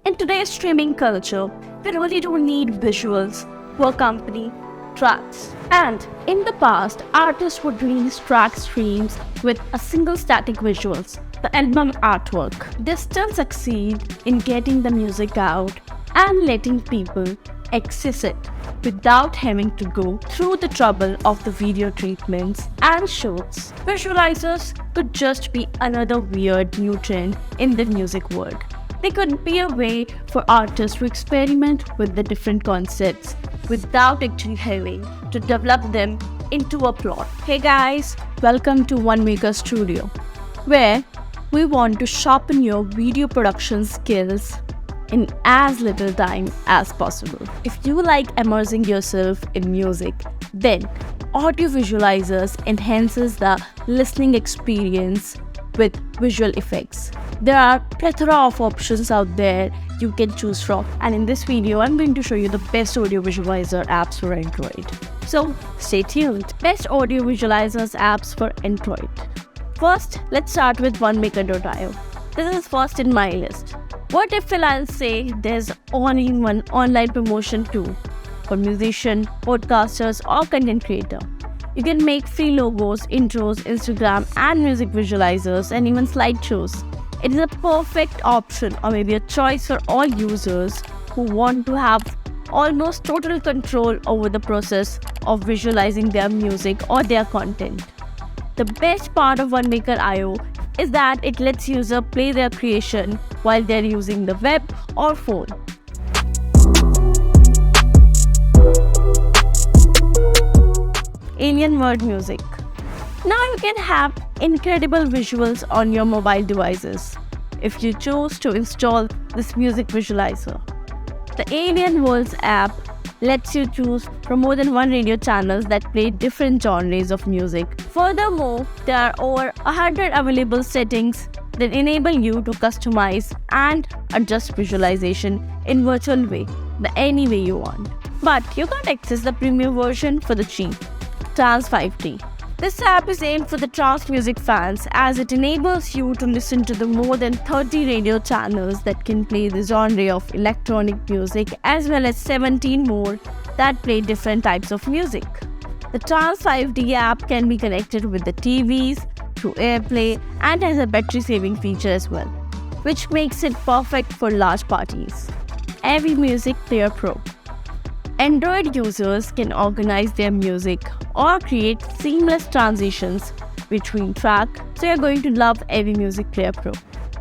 In today's streaming culture, we really don't need visuals to accompany tracks. And in the past, artists would release track streams with a single static visuals, the album artwork. They still succeed in getting the music out and letting people access it without having to go through the trouble of the video treatments and shoots. Visualizers could just be another weird new trend in the music world. They could be a way for artists to experiment with the different concepts without actually having to develop them into a plot. Hey guys, welcome to Onemaker Studio, where we want to sharpen your video production skills in as little time as possible. If you like immersing yourself in music, then Audio Visualizers enhances the listening experience with visual effects. There are a plethora of options out there you can choose from, and in this video I'm going to show you the best audio visualizer apps for Android. So stay tuned. Best audio visualizers apps for Android. First, let's start with Onemaker.io. This is first in my list. What if I'll say there's only one online promotion tool for musician, podcasters or content creator? You can make free logos, intros, Instagram and music visualizers and even slideshows. It is a perfect option or maybe a choice for all users who want to have almost total control over the process of visualizing their music or their content. The best part of Onemaker.io is that it lets users play their creation while they're using the web or phone. Alien World Music. Now you can have incredible visuals on your mobile devices if you choose to install this music visualizer. The Alien Worlds app lets you choose from more than one radio channels that play different genres of music. Furthermore, there are over 100 available settings that enable you to customize and adjust visualization in virtual way, any way you want. But you can't access the premium version for the cheap Trance 5D. This app is aimed for the trance music fans as it enables you to listen to the more than 30 radio channels that can play the genre of electronic music as well as 17 more that play different types of music. The Trance 5D app can be connected with the TVs through AirPlay and has a battery saving feature as well, which makes it perfect for large parties. Avee Music Player Pro. Android users can organize their music or create seamless transitions between tracks, so you're going to love Avee Music Player Pro.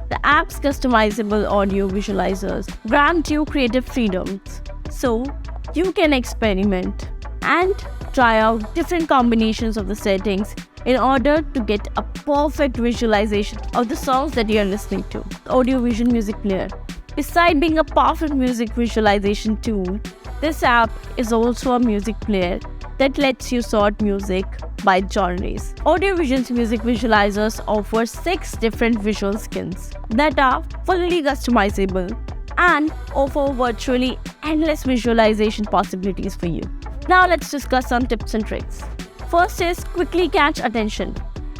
The app's customizable audio visualizers grant you creative freedoms, so you can experiment and try out different combinations of the settings in order to get a perfect visualization of the songs that you're listening to. Audiovision Music Player. Besides being a powerful music visualization tool, this app is also a music player that lets you sort music by genres. Audiovision's music visualizers offer 6 different visual skins that are fully customizable and offer virtually endless visualization possibilities for you. Now let's discuss some tips and tricks. First is quickly catch attention.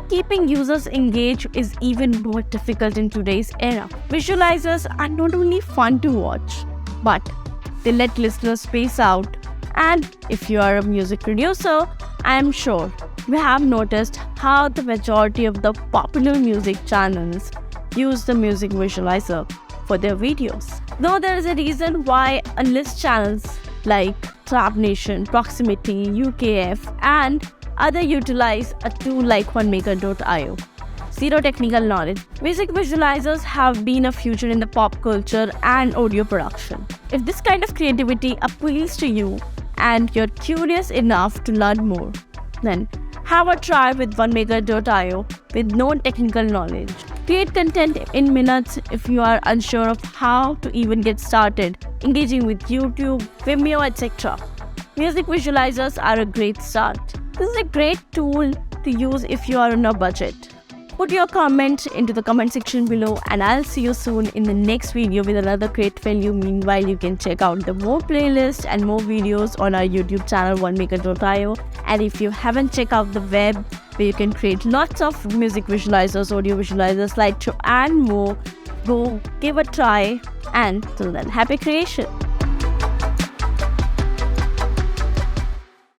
Keeping users engaged is even more difficult in today's era. Visualizers are not only fun to watch, but they let listeners space out. And if you are a music producer, I am sure you have noticed how the majority of the popular music channels use the music visualizer for their videos. Though there is a reason why a list channels like Trap Nation, Proximity, UKF and other utilize a tool like Onemaker.io. Zero technical knowledge. Music visualizers have been a future in the pop culture and audio production. If this kind of creativity appeals to you and you're curious enough to learn more, then have a try with Onemaker.io with no technical knowledge. Create content in minutes if you are unsure of how to even get started engaging with YouTube, Vimeo, etc. Music visualizers are a great start. This is a great tool to use if you are on a budget. Put your comment into the comment section below and I'll see you soon in the next video with another great value. Meanwhile, you can check out the more playlists and more videos on our YouTube channel Onemaker.io. And if you haven't checked out the web where you can create lots of music visualizers, audio visualizers, slideshow and more, Go give a try, and till then, happy creation.